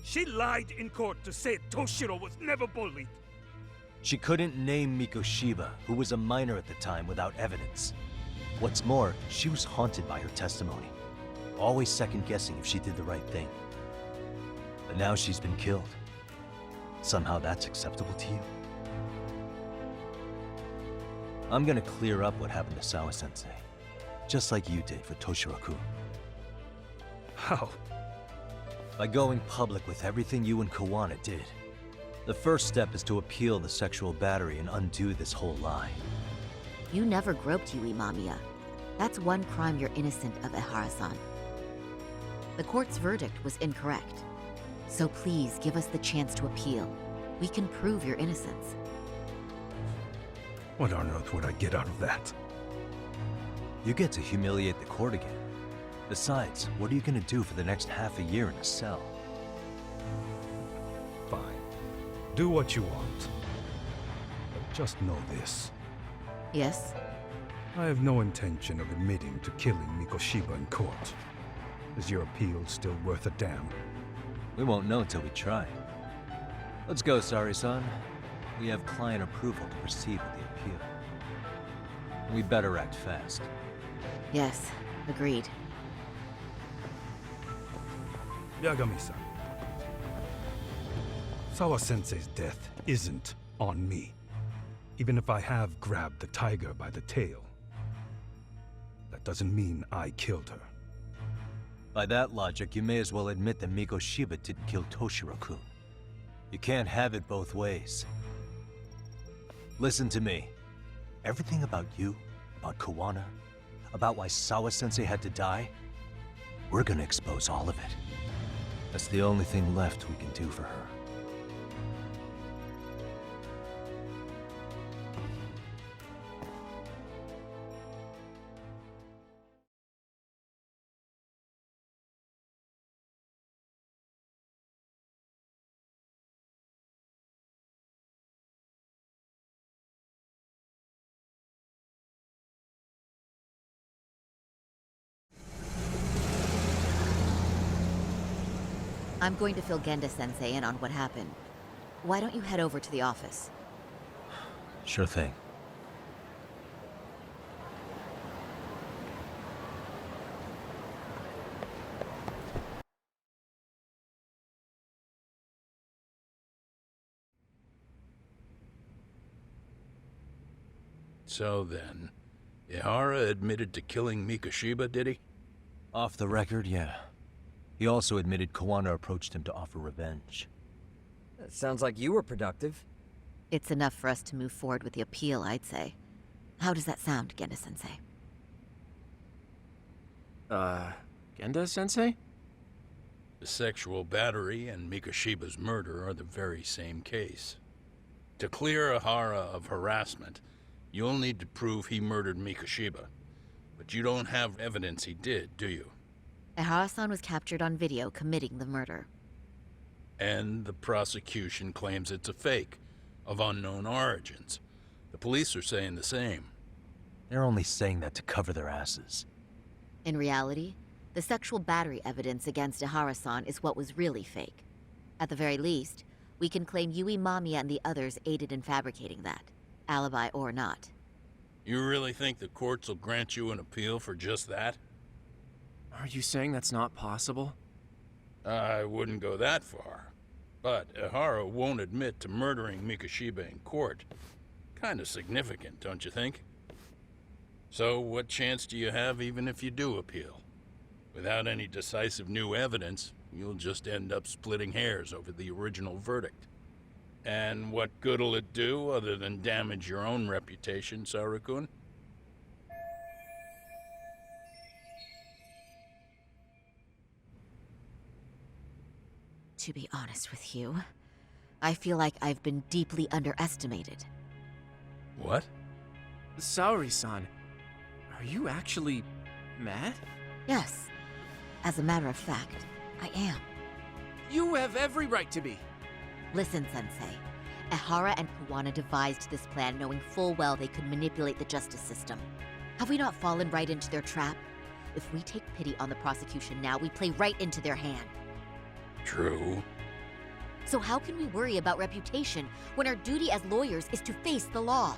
She lied in court to say Toshiro was never bullied. She couldn't name Mikoshiba, who was a minor at the time, without evidence. What's more, she was haunted by her testimony, always second-guessing if she did the right thing. But now she's been killed. Somehow that's acceptable to you? I'm gonna clear up what happened to Sawa-sensei, just like you did for Toshiro-kun. How? By going public with everything you and Kawana did. The first step is to appeal the sexual battery and undo this whole lie. You never groped Yui Mamiya. That's one crime you're innocent of, Ehara-san. The court's verdict was incorrect. So please give us the chance to appeal. We can prove your innocence. What on earth would I get out of that? You get to humiliate the court again. Besides, what are you gonna do for the next half a year in a cell? Fine. Do what you want. But just know this. Yes? I have no intention of admitting to killing Mikoshiba in court. Is your appeal still worth a damn? We won't know till we try. Let's go, Sari-san. We have client approval to proceed with the appeal. We better act fast. Yes, agreed. Yagami-san. Sawa-sensei's death isn't on me. Even if I have grabbed the tiger by the tail. That doesn't mean I killed her. By that logic, you may as well admit that Mikoshiba didn't kill Toshiro-kun. You can't have it both ways. Listen to me. Everything about you, about Kawana, about why Sawa-sensei had to die, we're gonna expose all of it. That's the only thing left we can do for her. I'm going to fill Genda-sensei in on what happened. Why don't you head over to the office? Sure thing. So then, Ehara admitted to killing Mikoshiba, did he? Off the record, yeah. He also admitted Kawana approached him to offer revenge. That sounds like you were productive. It's enough for us to move forward with the appeal, I'd say. How does that sound, Genda-sensei? Genda-sensei? The sexual battery and Mikoshiba's murder are the very same case. To clear Ehara of harassment, you'll need to prove he murdered Mikoshiba. But you don't have evidence he did, do you? Ehara-san was captured on video committing the murder. And the prosecution claims it's a fake, of unknown origins. The police are saying the same. They're only saying that to cover their asses. In reality, the sexual battery evidence against Ehara-san is what was really fake. At the very least, we can claim Yui Mamiya and the others aided in fabricating that, alibi or not. You really think the courts will grant you an appeal for just that? Are you saying that's not possible? I wouldn't go that far. But Ehara won't admit to murdering Mikoshiba in court. Kinda significant, don't you think? So what chance do you have even if you do appeal? Without any decisive new evidence, you'll just end up splitting hairs over the original verdict. And what good'll it do other than damage your own reputation, Saru-kun? To be honest with you, I feel like I've been deeply underestimated. What? Saori-san, are you actually mad? Yes. As a matter of fact, I am. You have every right to be. Listen, Sensei. Ehara and Kawana devised this plan knowing full well they could manipulate the justice system. Have we not fallen right into their trap? If we take pity on the prosecution now, we play right into their hand. True. So how can we worry about reputation when our duty as lawyers is to face the law?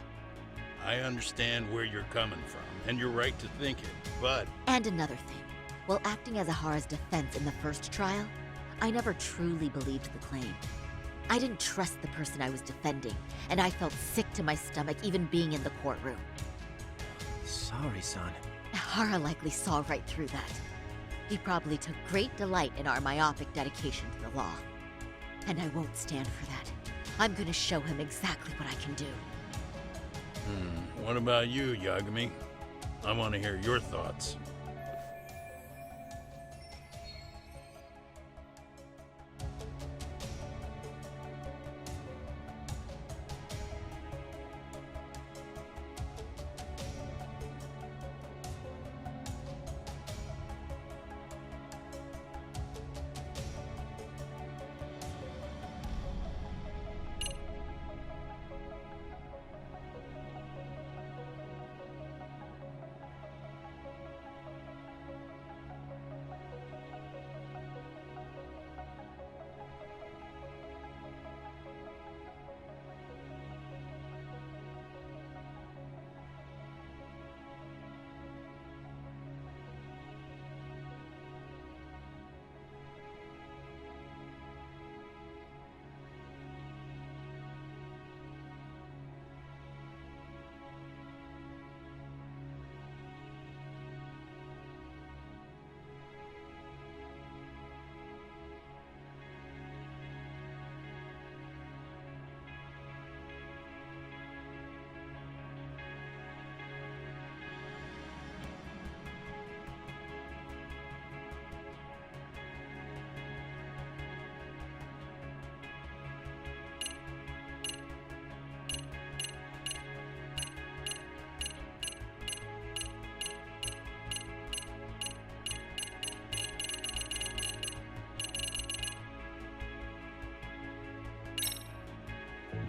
I understand where you're coming from, and you're right to think it, but And another thing, while acting as Ahara's defense in the first trial, I never truly believed the claim. I didn't trust the person I was defending, and I felt sick to my stomach even being in the courtroom. Sorry, son. Ahara likely saw right through that. He probably took great delight in our myopic dedication to the law. And I won't stand for that. I'm gonna show him exactly what I can do. what about you, Yagami? I want to hear your thoughts.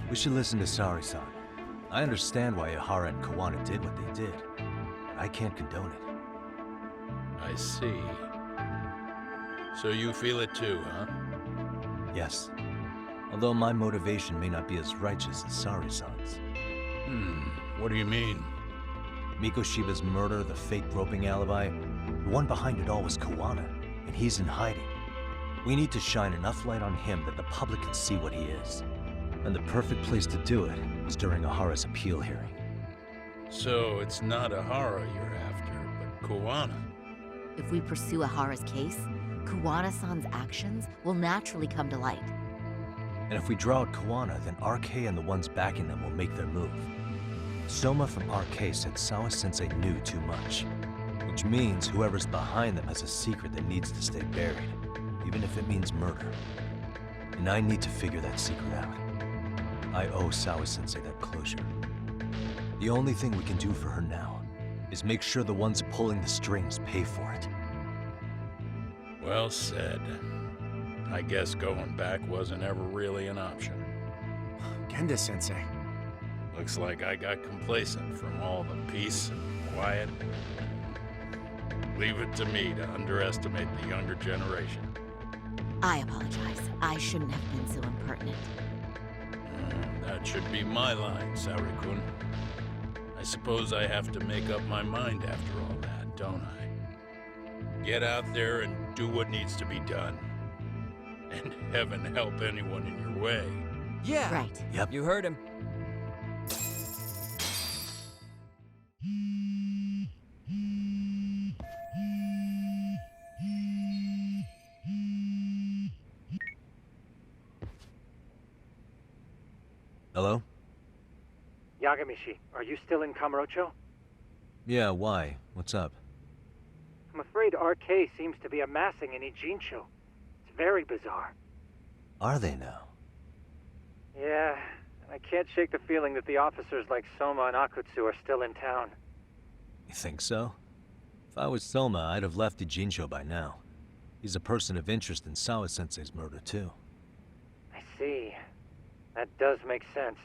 We should listen to Sari-san. I understand why Ahara and Kawana did what they did, but I can't condone it. I see. So you feel it too, huh? Yes. Although my motivation may not be as righteous as Sari-san's. What do you mean? Mikoshiba's murder, the fake groping alibi, the one behind it all was Kawana, and he's in hiding. We need to shine enough light on him that the public can see what he is. And the perfect place to do it is during Ahara's appeal hearing. So it's not Ahara you're after, but Kawana. If we pursue Ahara's case, Kawana-san's actions will naturally come to light. And if we draw out Kawana, then RK and the ones backing them will make their move. Soma from RK said Sawa-sensei knew too much, which means whoever's behind them has a secret that needs to stay buried, even if it means murder. And I need to figure that secret out. I owe Sawa-sensei that closure. The only thing we can do for her now is make sure the ones pulling the strings pay for it. Well said. I guess going back wasn't ever really an option. Genda-sensei. Looks like I got complacent from all the peace and quiet. Leave it to me to underestimate the younger generation. I apologize. I shouldn't have been so impertinent. That should be my line, Saori-kun. I suppose I have to make up my mind after all that, don't I? Get out there and do what needs to be done. And heaven help anyone in your way. Yeah. Right. Yep. You heard him. Hello? Yagamishi, are you still in Kamurocho? Yeah, why? What's up? I'm afraid RK seems to be amassing in Ijincho. It's very bizarre. Are they now? Yeah, and I can't shake the feeling that the officers like Soma and Akutsu are still in town. You think so? If I was Soma, I'd have left Ijincho by now. He's a person of interest in Sawa-sensei's murder, too. I see. That does make sense.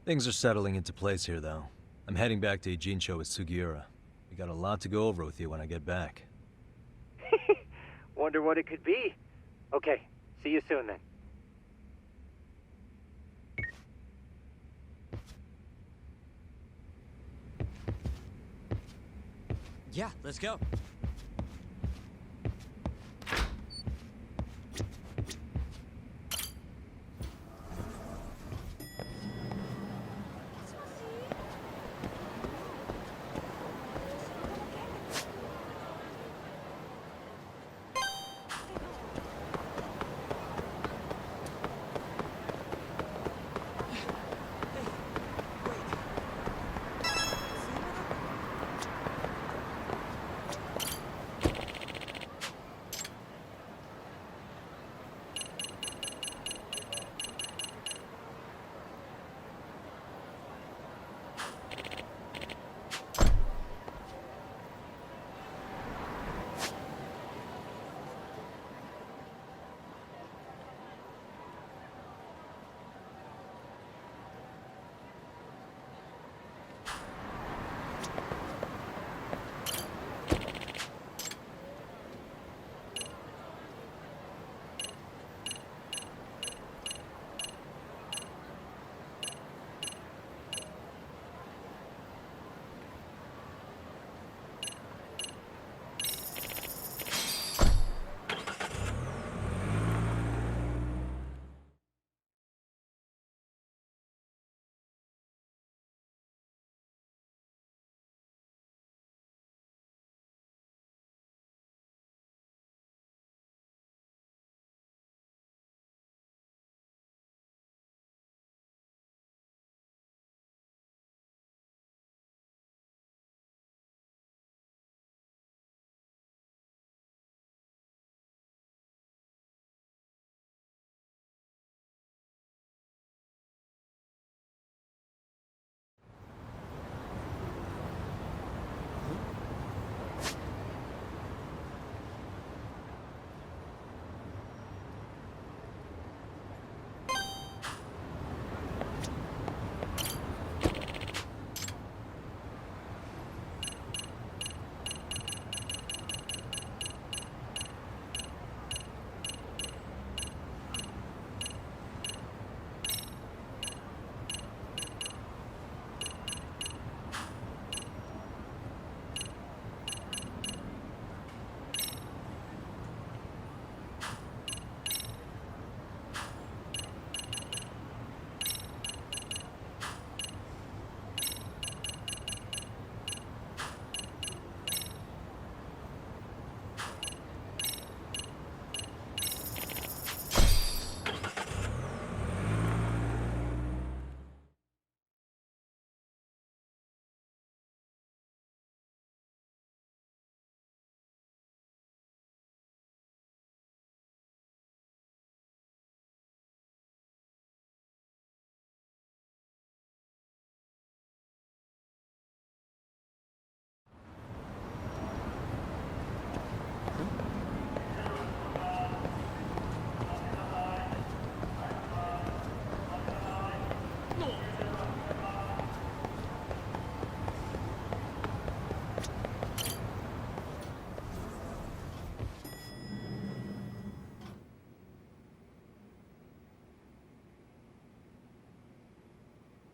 Things are settling into place here, though. I'm heading back to Ijincho with Sugiura. We got a lot to go over with you when I get back. Wonder what it could be. Okay, see you soon then. Yeah, let's go.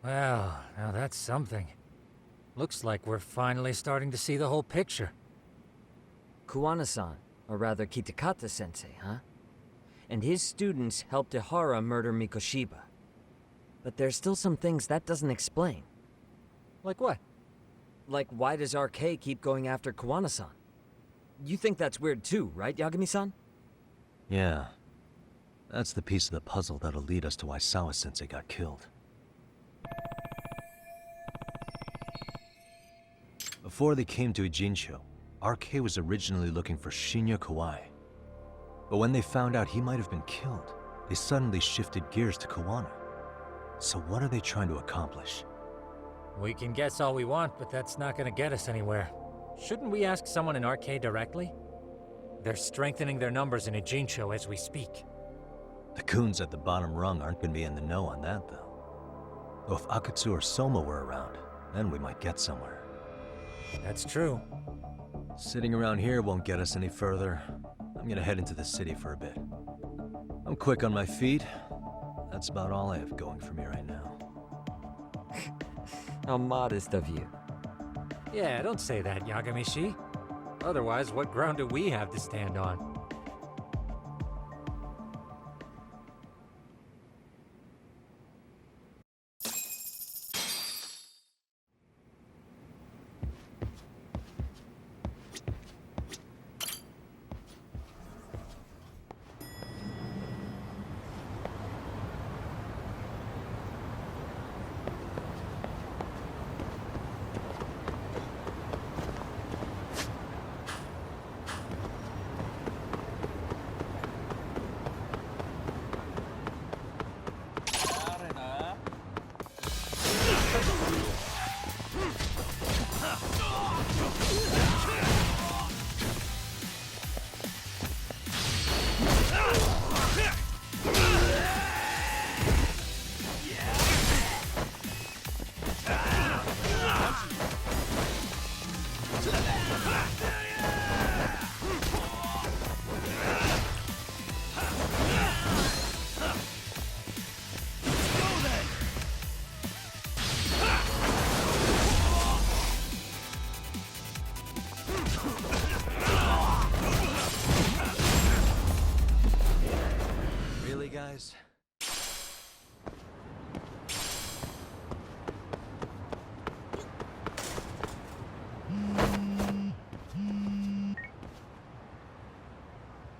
Well, now that's something. Looks like we're finally starting to see the whole picture. Kuwana-san, or rather Kitakata-sensei, huh? And his students helped Ihara murder Mikoshiba. But there's still some things that doesn't explain. Like what? Like, why does RK keep going after Kuwana-san? You think that's weird too, right, Yagami-san? Yeah. That's the piece of the puzzle that'll lead us to why Sawa-sensei got killed. Before they came to Ijincho, RK was originally looking for Shinya Kawai. But when they found out he might have been killed, they suddenly shifted gears to Kuwana. So what are they trying to accomplish? We can guess all we want, but that's not gonna get us anywhere. Shouldn't we ask someone in RK directly? They're strengthening their numbers in Ijincho as we speak. The goons at the bottom rung aren't gonna be in the know on that, though. Though if Akutsu or Soma were around, then we might get somewhere. That's true. Sitting around here won't get us any further. I'm gonna head into the city for a bit. I'm quick on my feet. That's about all I have going for me right now. How modest of you. Yeah, don't say that, Yagami-shi. Otherwise, what ground do we have to stand on? Really, guys?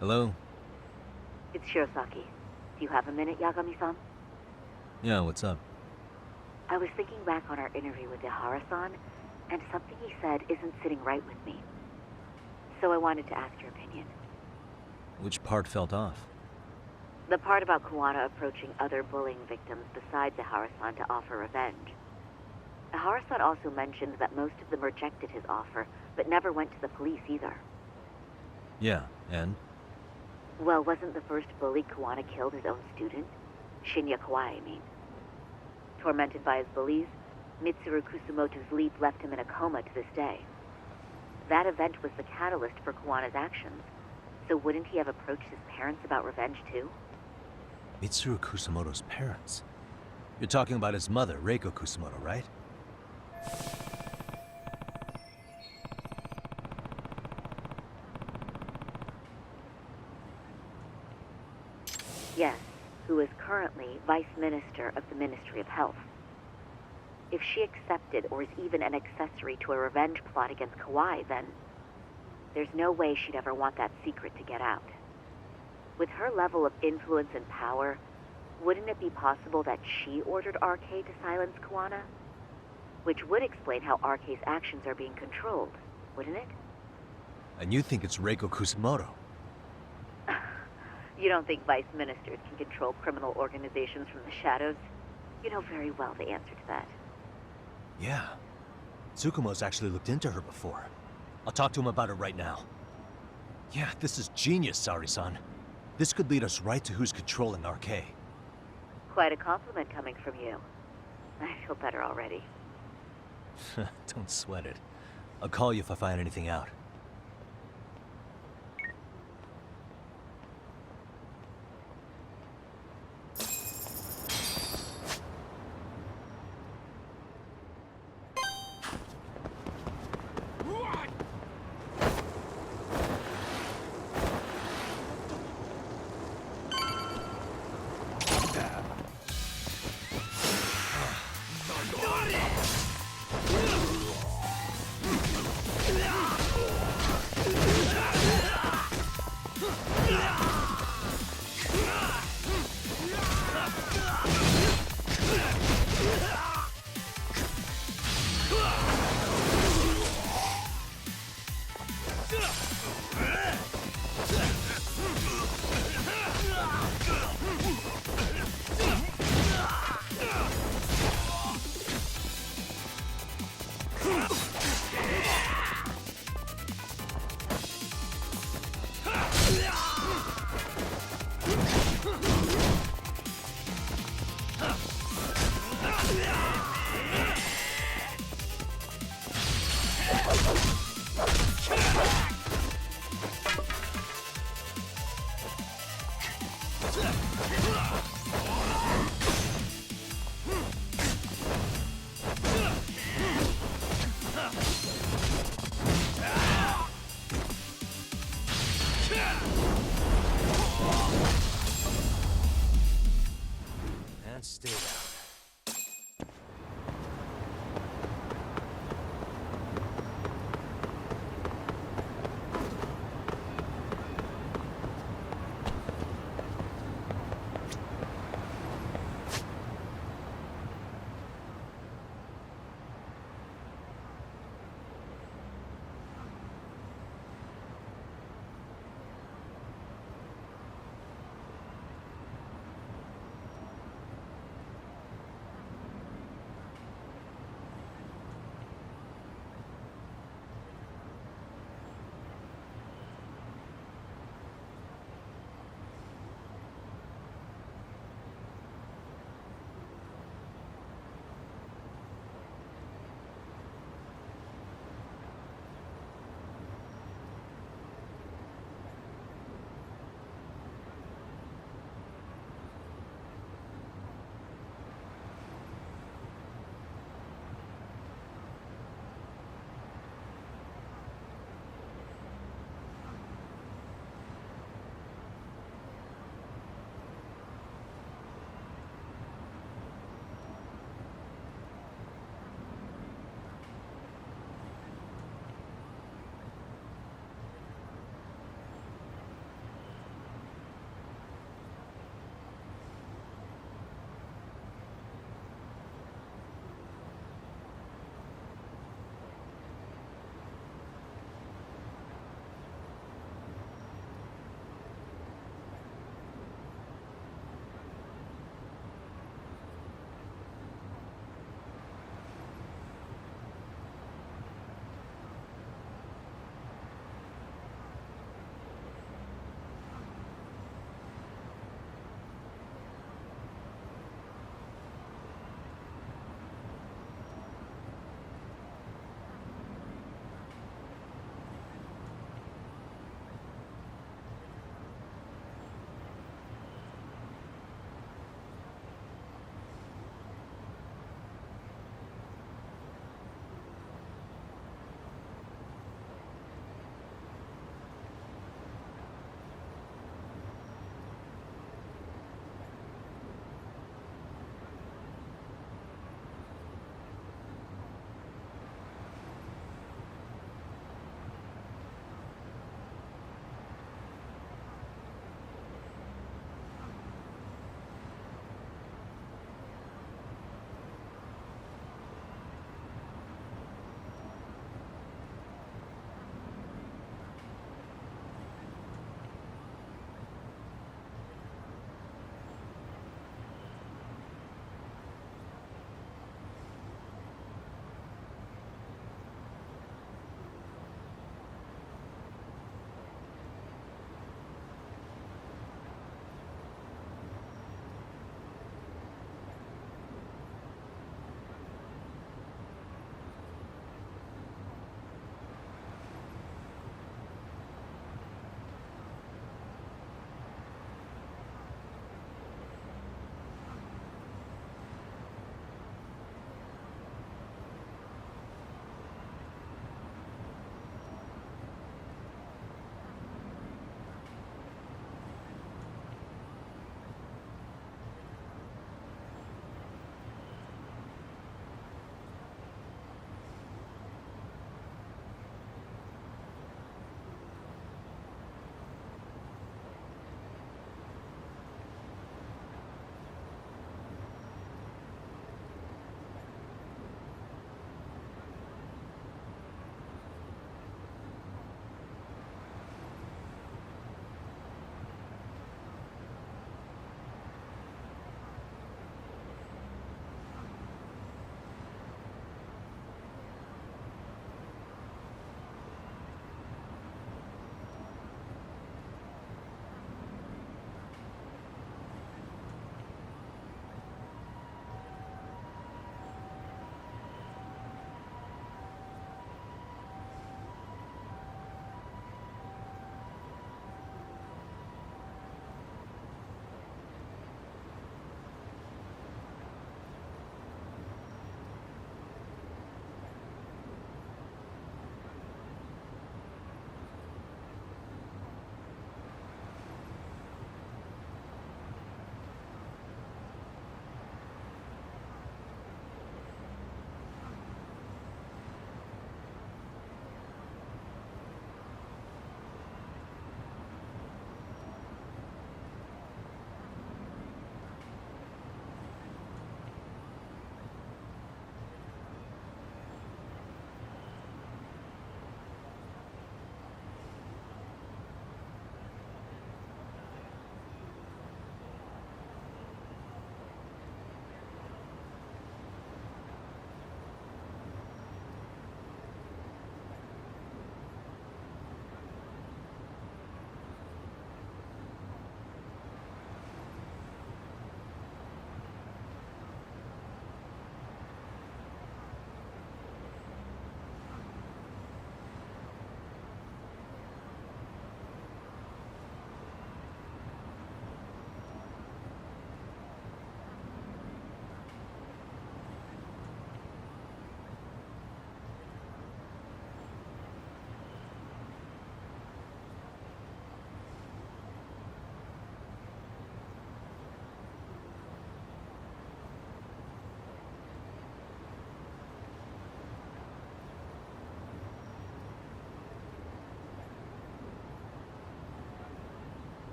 Hello? It's Shirosaki. Do you have a minute, Yagami-san? Yeah, what's up? I was thinking back on our interview with Ihara-san, and something he said isn't sitting right with me. So I wanted to ask your opinion. Which part felt off? The part about Kuwana approaching other bullying victims besides Ihara-san to offer revenge. Ihara-san also mentioned that most of them rejected his offer, but never went to the police either. Yeah, and? Well, wasn't the first bully Kuwana killed his own student? Shinya Kawai, I mean. Tormented by his bullies, Mitsuru Kusumoto's leap left him in a coma to this day. That event was the catalyst for Kawana's actions, so wouldn't he have approached his parents about revenge too? Mitsuru Kusumoto's parents? You're talking about his mother, Reiko Kusumoto, right? Yes, who is currently Vice Minister of the Ministry of Health. If she accepted or is even an accessory to a revenge plot against Kawai, then there's no way she'd ever want that secret to get out. With her level of influence and power, wouldn't it be possible that she ordered RK to silence Kuwana? Which would explain how RK's actions are being controlled, wouldn't it? And you think it's Reiko Kusumoto? You don't think vice ministers can control criminal organizations from the shadows? You know very well the answer to that. Yeah. Tsukumo's actually looked into her before. I'll talk to him about it right now. Yeah, this is genius, Sari-san. This could lead us right to who's controlling RK. Quite a compliment coming from you. I feel better already. Don't sweat it. I'll call you if I find anything out.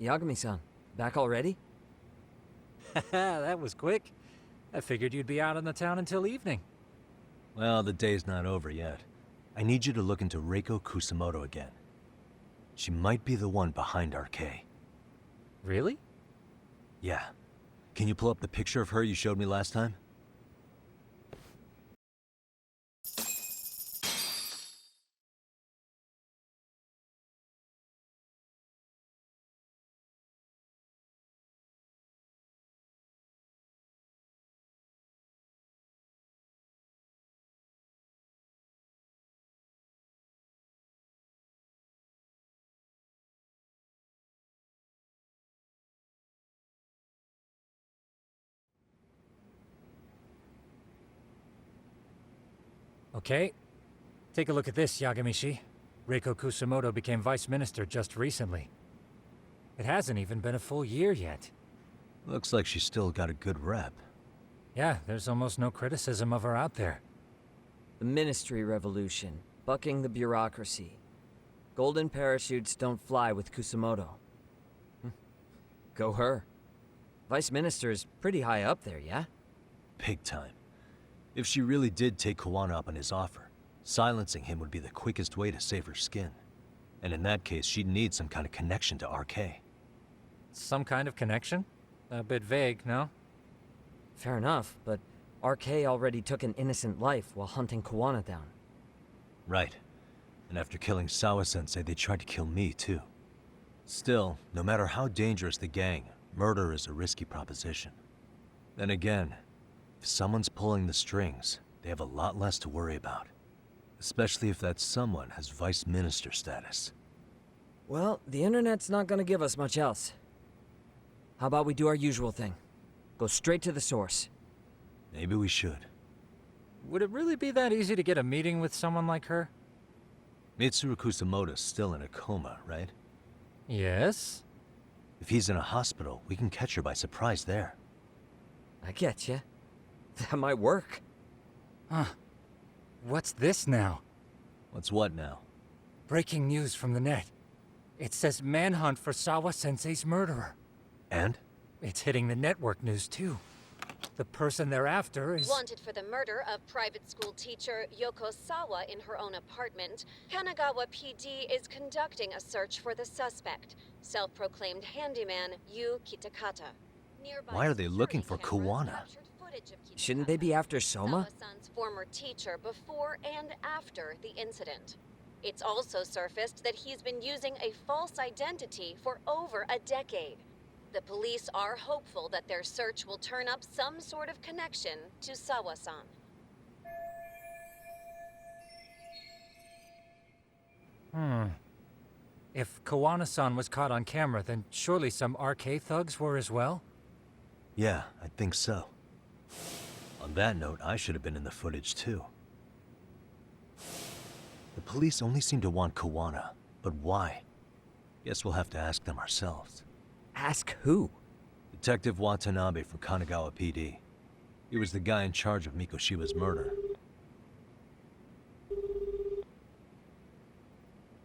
Yagami-san, back already? That was quick. I figured you'd be out in the town until evening. Well, the day's not over yet. I need you to look into Reiko Kusamoto again. She might be the one behind RK. Really? Yeah. Can you pull up the picture of her you showed me last time? Okay. Take a look at this, Yagamishi. Reiko Kusamoto became vice minister just recently. It hasn't even been a full year yet. Looks like she's still got a good rep. Yeah, there's almost no criticism of her out there. The Ministry Revolution, bucking the bureaucracy. Golden parachutes don't fly with Kusamoto. Go her. Vice Minister is pretty high up there, yeah? Big time. If she really did take Kawana up on his offer, silencing him would be the quickest way to save her skin. And in that case, she'd need some kind of connection to RK. Some kind of connection? A bit vague, no? Fair enough, but RK already took an innocent life while hunting Kawana down. Right. And after killing Sawa-sensei, they tried to kill me, too. Still, no matter how dangerous the gang, murder is a risky proposition. Then again, if someone's pulling the strings, they have a lot less to worry about. Especially if that someone has vice minister status. Well, the internet's not gonna give us much else. How about we do our usual thing? Go straight to the source. Maybe we should. Would it really be that easy to get a meeting with someone like her? Mitsuru Kusamoto's still in a coma, right? Yes? If he's in a hospital, we can catch her by surprise there. I getcha. That might work. Huh. What's this now? What's what now? Breaking news from the net. It says manhunt for Sawa-sensei's murderer. And? It's hitting the network news, too. The person they're after is... Wanted for the murder of private school teacher Yoko Sawa in her own apartment, Kanagawa PD is conducting a search for the suspect, self-proclaimed handyman Yu Kitakata. Nearby Why are they looking for security cameras Kawana? captured footage of Shouldn't they be after Soma? Sawa-san's former teacher before and after the incident. It's also surfaced that he's been using a false identity for over a decade. The police are hopeful that their search will turn up some sort of connection to Sawa-san. If Kawana-san was caught on camera, then surely some RK thugs were as well? Yeah, I think so. On that note, I should have been in the footage too. The police only seem to want Kawana, but why? Guess we'll have to ask them ourselves. Ask who? Detective Watanabe from Kanagawa PD. He was the guy in charge of Mikoshiba's murder.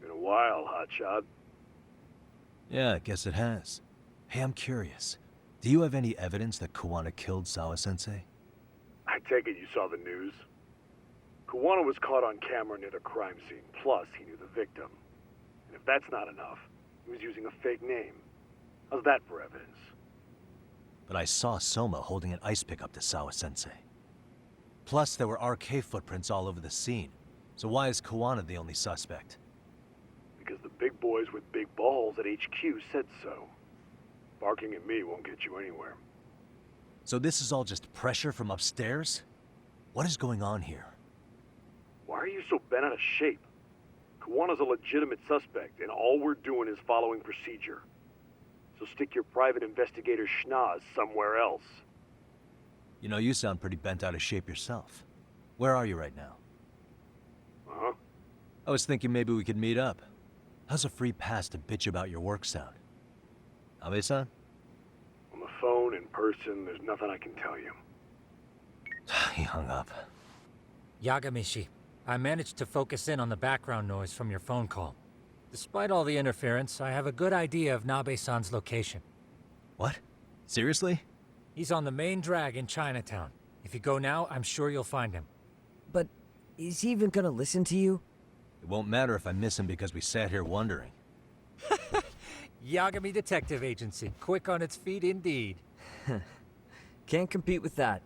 Been a while, Hotshot. Yeah, I guess it has. Hey, I'm curious. Do you have any evidence that Kawana killed Sawa-sensei? I take it you saw the news. Kawana was caught on camera near the crime scene, plus he knew the victim. And if that's not enough, he was using a fake name. How's that for evidence? But I saw Soma holding an ice pick up to Sawa-sensei. Plus, there were RK footprints all over the scene. So why is Kawana the only suspect? Because the big boys with big balls at HQ said so. Barking at me won't get you anywhere. So this is all just pressure from upstairs? What is going on here? Why are you so bent out of shape? Kawana's a legitimate suspect, and all we're doing is following procedure. So stick your private investigator schnoz somewhere else. You know, you sound pretty bent out of shape yourself. Where are you right now? Uh-huh. I was thinking maybe we could meet up. How's a free pass to bitch about your work sound? Abe-san? On the phone, in person, there's nothing I can tell you. He hung up. Yagamishi, I managed to focus in on the background noise from your phone call. Despite all the interference, I have a good idea of Nabe-san's location. What? Seriously? He's on the main drag in Chinatown. If you go now, I'm sure you'll find him. But is he even gonna listen to you? It won't matter if I miss him because we sat here wondering. Yagami Detective Agency. Quick on its feet indeed. Can't compete with that.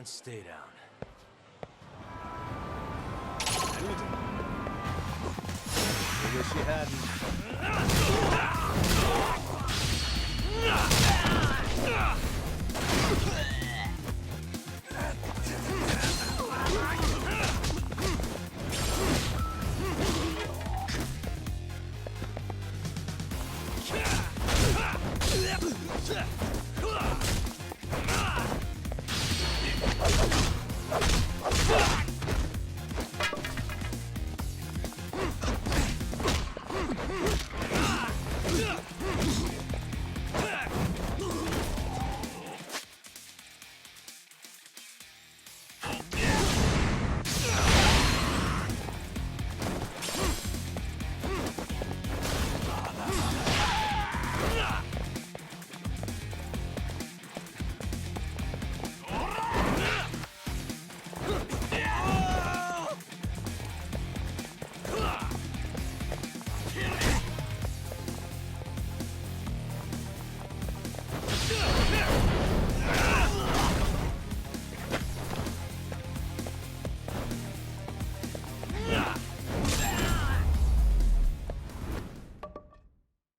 And stay down. I wish you hadn't.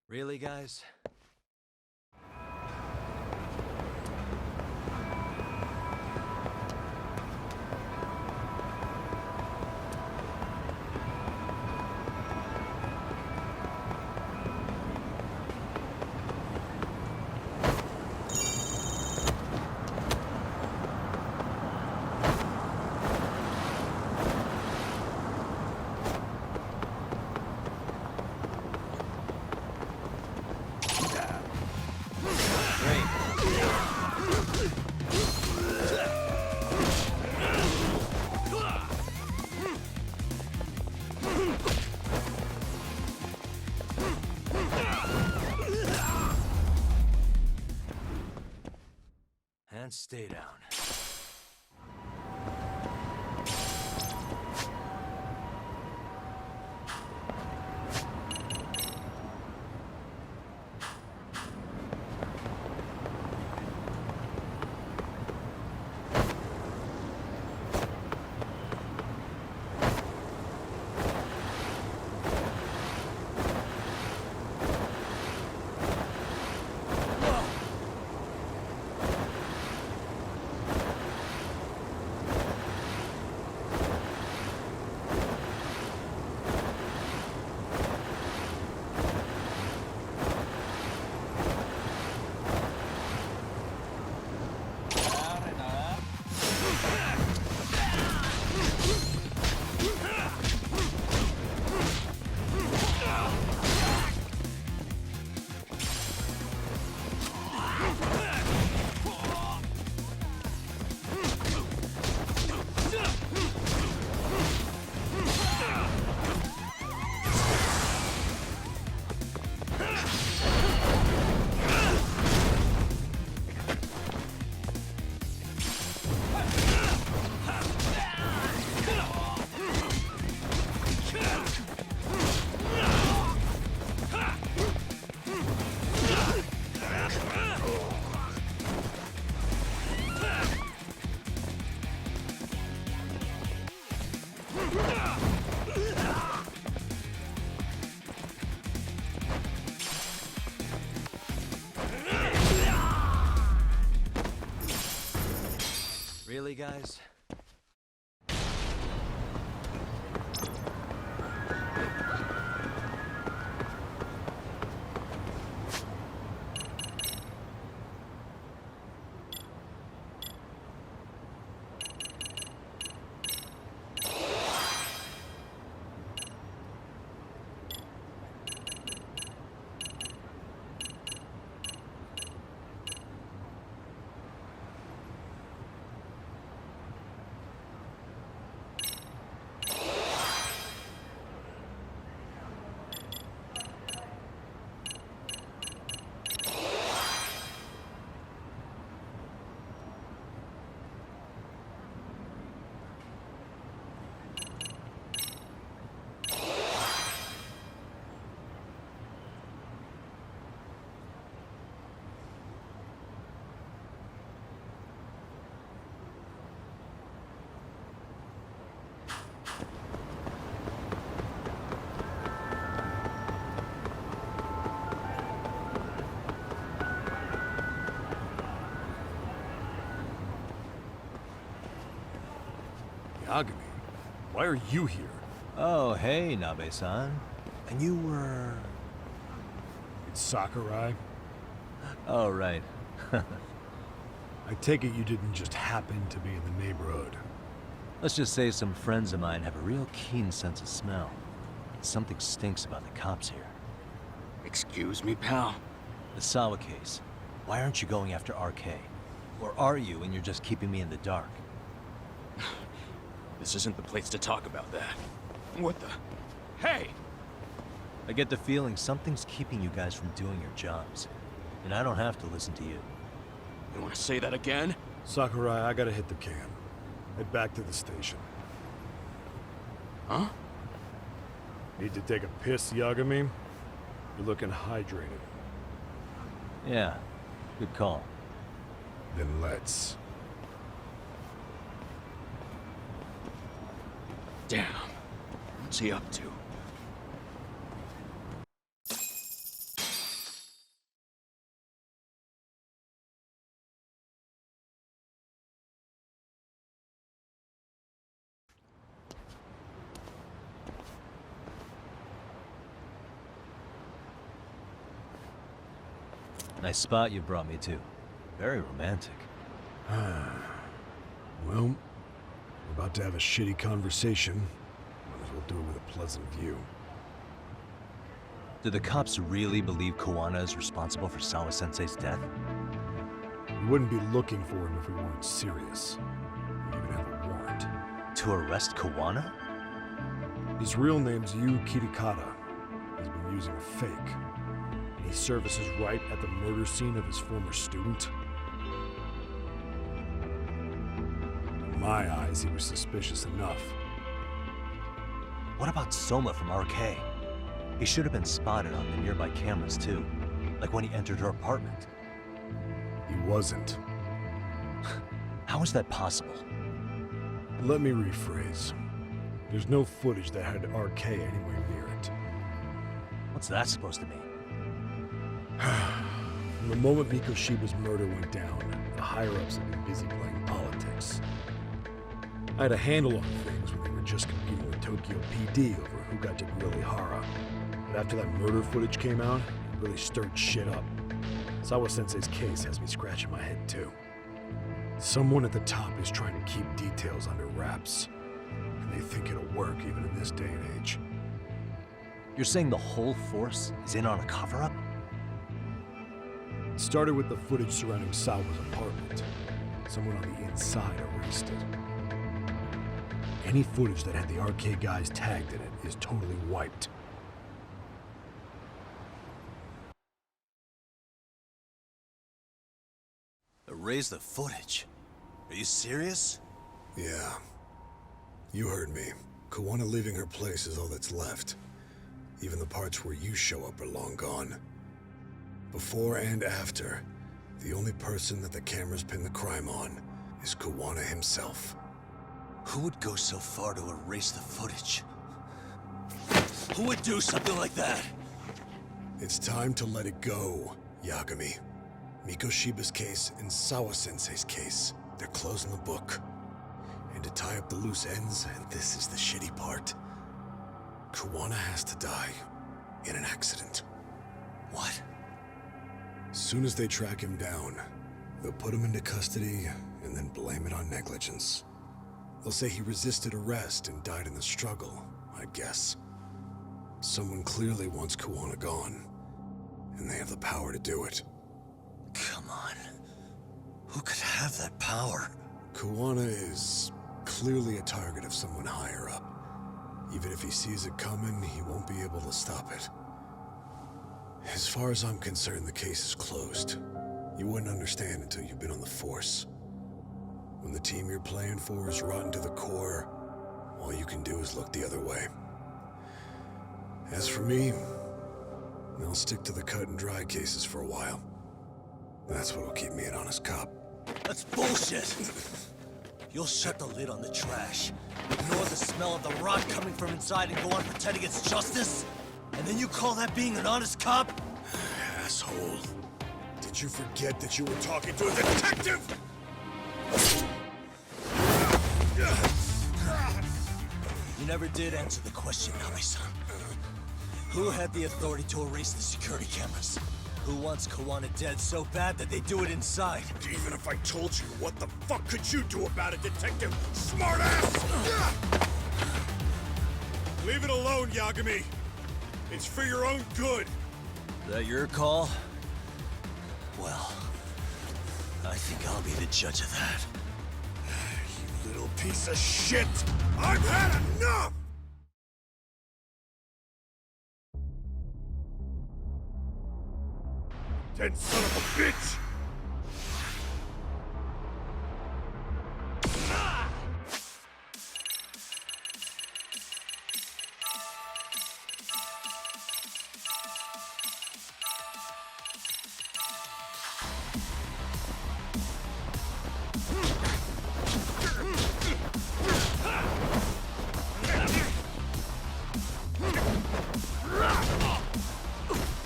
Really, guys? And stay down. Really, guys? Yagami, why are you here? Oh, hey, Nabe-san. And you were... It's Sakurai. Oh, right. I take it you didn't just happen to be in the neighborhood. Let's just say some friends of mine have a real keen sense of smell. Something stinks about the cops here. Excuse me, pal? The Sawa case. Why aren't you going after RK? Or are you, and you're just keeping me in the dark? This isn't the place to talk about that. What the... Hey! I get the feeling something's keeping you guys from doing your jobs. And I don't have to listen to you. You want to say that again? Sakurai, I gotta hit the can. Head back to the station. Huh? Need to take a piss, Yagami? You're looking hydrated. Yeah, good call. Then let's. Damn. What's he up to? Nice spot you brought me to. Very romantic. Well, we're about to have a shitty conversation. Might as well do it with a pleasant view. Do the cops really believe Kawana is responsible for Sawa-sensei's death? We wouldn't be looking for him if we weren't serious. We even have a warrant. To arrest Kawana? His real name's Yu Kitakata. He's been using a fake. He services right at the murder scene of his former student. In my eyes, he was suspicious enough. What about Soma from RK? He should have been spotted on the nearby cameras too. Like when he entered her apartment. He wasn't. How is that possible? Let me rephrase. There's no footage that had RK anywhere near it. What's that supposed to mean? From the moment Mikoshiba's murder went down, the higher-ups had been busy playing politics. I had a handle on things when they were just competing with Tokyo PD over who got to grill Ihara. But after that murder footage came out, it really stirred shit up. Sawa-sensei's case has me scratching my head too. Someone at the top is trying to keep details under wraps. And they think it'll work even in this day and age. You're saying the whole force is in on a cover-up? It started with the footage surrounding Sawa's apartment. Someone on the inside erased it. Any footage that had the RK guys tagged in it is totally wiped. Erase the footage? Are you serious? Yeah. You heard me. Kawana leaving her place is all that's left. Even the parts where you show up are long gone. Before and after, the only person that the cameras pin the crime on is Kawana himself. Who would go so far to erase the footage? Who would do something like that? It's time to let it go, Yagami. Mikoshiba's case and Sawa-sensei's case, they're closing the book. And to tie up the loose ends, and this is the shitty part, Kawana has to die in an accident. What? As soon as they track him down, they'll put him into custody and then blame it on negligence. They'll say he resisted arrest and died in the struggle, I guess. Someone clearly wants Kawana gone, and they have the power to do it. Come on. Who could have that power? Kawana is clearly a target of someone higher up. Even if he sees it coming, he won't be able to stop it. As far as I'm concerned, the case is closed. You wouldn't understand until you've been on the force. When the team you're playing for is rotten to the core, all you can do is look the other way. As for me, I'll stick to the cut and dry cases for a while. That's what'll keep me an honest cop. That's bullshit! You'll shut the lid on the trash, ignore the smell of the rot coming from inside, and go on pretending it's justice? And then you call that being an honest cop? Asshole. Did you forget that you were talking to a detective? You never did answer the question, Nami-san. Who had the authority to erase the security cameras? Who wants Kawana dead so bad that they do it inside? Even if I told you, what the fuck could you do about it, Detective Smartass? Leave it alone, Yagami. It's for your own good. Is that your call? Well, I think I'll be the judge of that. You little piece of shit! I've had enough! Dead son of a bitch!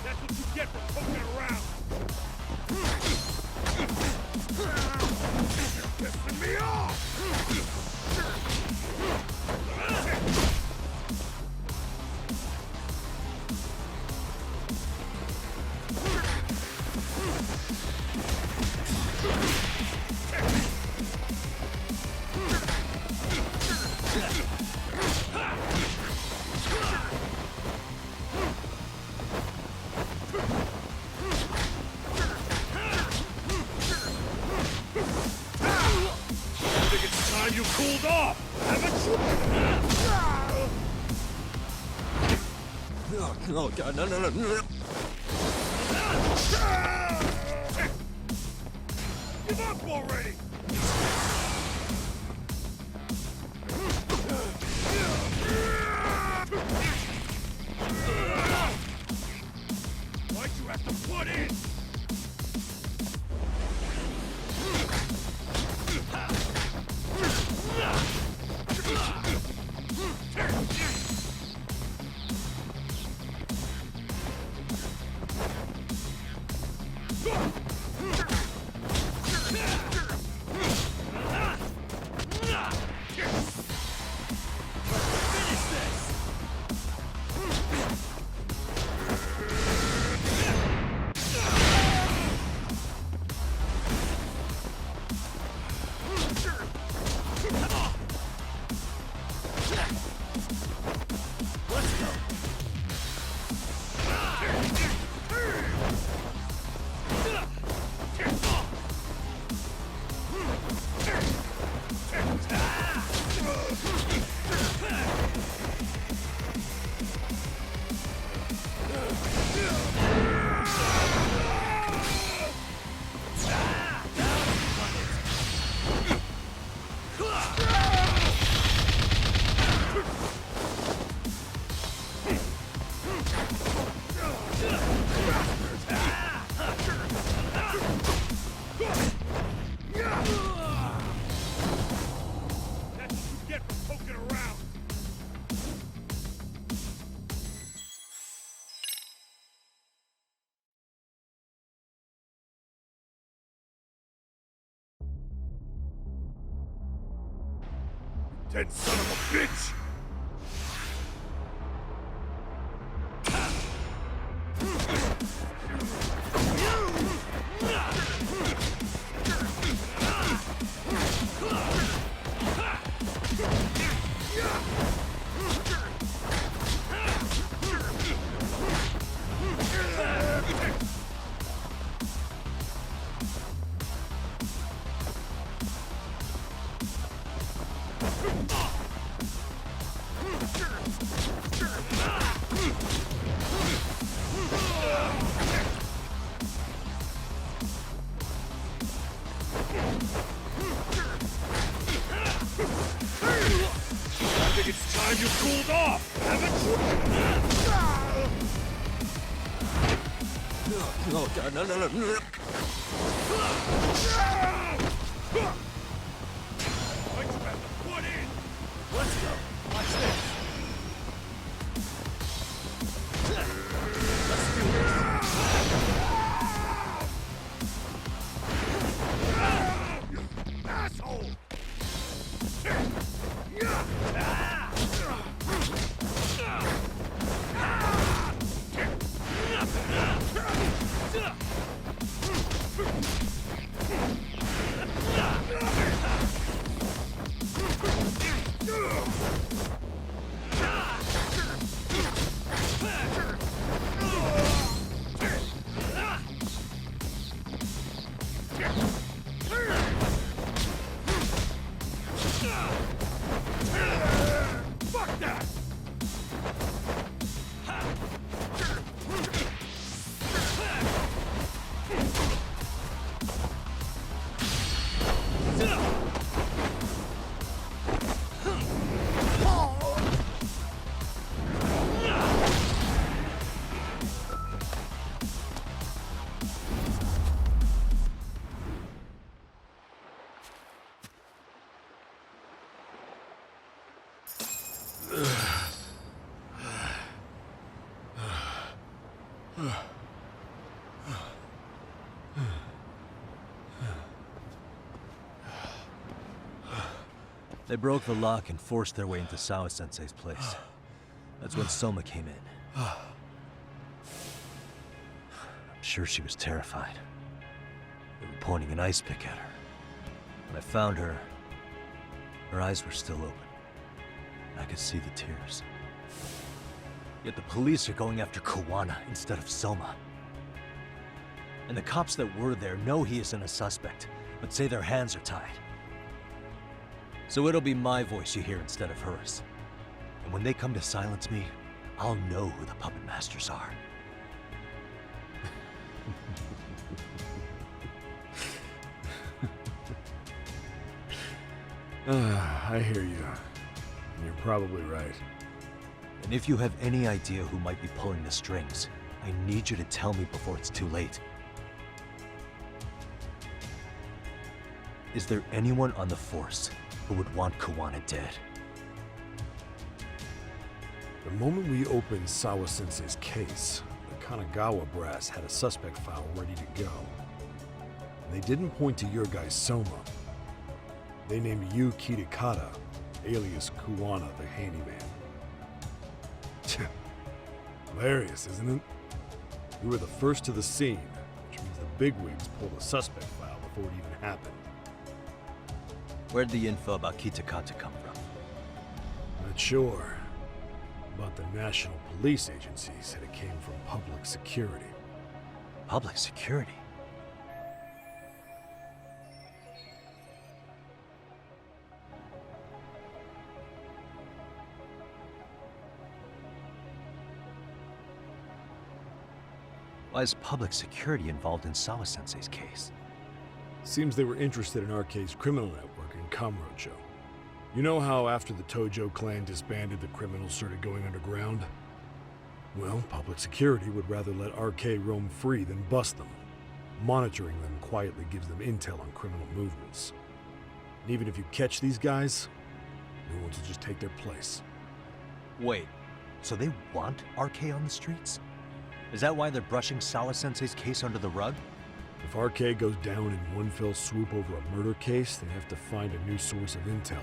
That's what you get for poking around! You're pissing me off! You cooled off, haven't you? No, God, no. Give up already! Why'd you have to put in? Dead son of a bitch! I think it's time you cooled off, haven't you? No, God, no. Why'd you have to put in? Let's go. Watch this. Let's do this. You asshole! They broke the lock and forced their way into Sawa-sensei's place. That's when Soma came in. I'm sure she was terrified. They were pointing an ice pick at her. When I found her, her eyes were still open. I could see the tears. Yet the police are going after Kuwana instead of Soma. And the cops that were there know he isn't a suspect, but say their hands are tied. So it'll be my voice you hear instead of hers. And when they come to silence me, I'll know who the puppet masters are. I hear you. You're probably right. And if you have any idea who might be pulling the strings, I need you to tell me before it's too late. Is there anyone on the force who would want Kuwana dead? The moment we opened Sawa-sensei's case, the Kanagawa brass had a suspect file ready to go. And they didn't point to your guy Soma. They named you Kitakata, alias Kuwana the handyman. Hilarious, isn't it? You were the first to the scene, which means the bigwigs pulled a suspect file before it even happened. Where'd the info about Kitakata come from? Not sure. But the National Police Agency said it came from public security. Public security? Why is public security involved in Sawa-sensei's case? Seems they were interested in RK's criminal network in Kamurocho. You know how after the Tojo clan disbanded, the criminals started going underground? Well, public security would rather let RK roam free than bust them. Monitoring them quietly gives them intel on criminal movements. And even if you catch these guys, new ones will just take their place. Wait, so they want RK on the streets? Is that why they're brushing Sawa-sensei's case under the rug? If RK goes down in one fell swoop over a murder case, they have to find a new source of intel.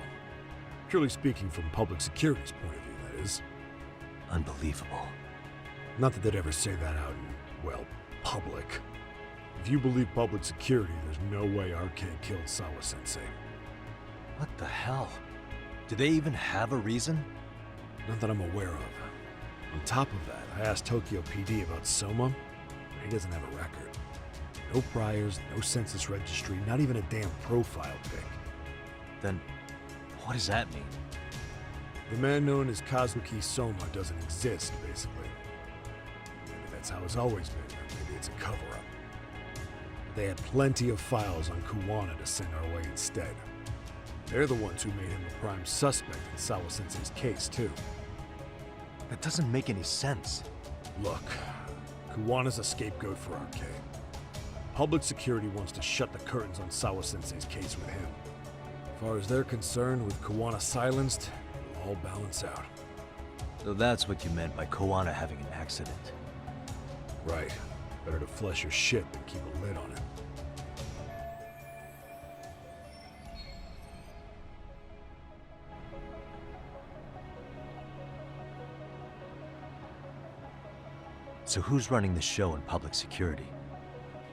Purely speaking, from public security's point of view, that is. Unbelievable. Not that they'd ever say that out in, well, public. If you believe public security, there's no way RK killed Sawa-sensei. What the hell? Do they even have a reason? Not that I'm aware of. On top of that, I asked Tokyo PD about Soma, but he doesn't have a record. No priors, no census registry, not even a damn profile pic. Then, what does that mean? The man known as Kazuki Soma doesn't exist, basically. Maybe that's how it's always been, or maybe it's a cover-up. They had plenty of files on Kuwana to send our way instead. They're the ones who made him a prime suspect in Sawa-sensei's case, too. That doesn't make any sense. Look, Kuwana's a scapegoat for RK. Public security wants to shut the curtains on Sawa-sensei's case with him. As far as they're concerned, with Kuwana silenced, it'll all balance out. So that's what you meant by Kuwana having an accident. Right. Better to flush your shit than keep a lid on it. So who's running the show in public security?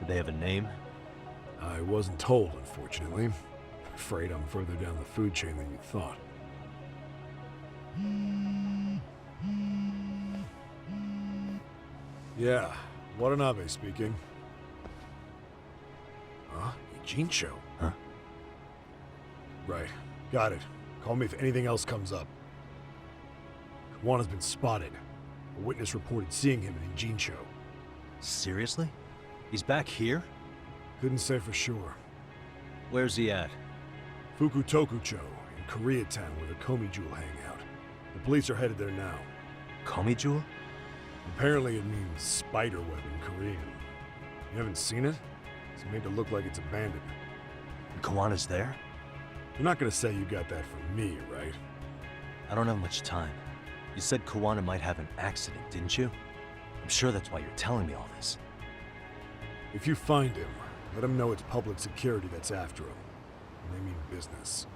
Do they have a name? I wasn't told, unfortunately. Afraid I'm further down the food chain than you thought. Yeah, Watanabe speaking. Huh? Ijincho? Huh? Right. Got it. Call me if anything else comes up. Kuwana's been spotted. A witness reported seeing him in Ijincho. Seriously? He's back here? Couldn't say for sure. Where's he at? Fukutokucho, in Koreatown, where the Komi Jewel hang out. The police are headed there now. Komi Jewel? Apparently it means spider web in Korean. You haven't seen it? It's made to look like it's abandoned. And Kawana's there? You're not gonna say you got that from me, right? I don't have much time. You said Kawana might have an accident, didn't you? I'm sure that's why you're telling me all this. If you find him, let him know it's public security that's after him. And they mean business.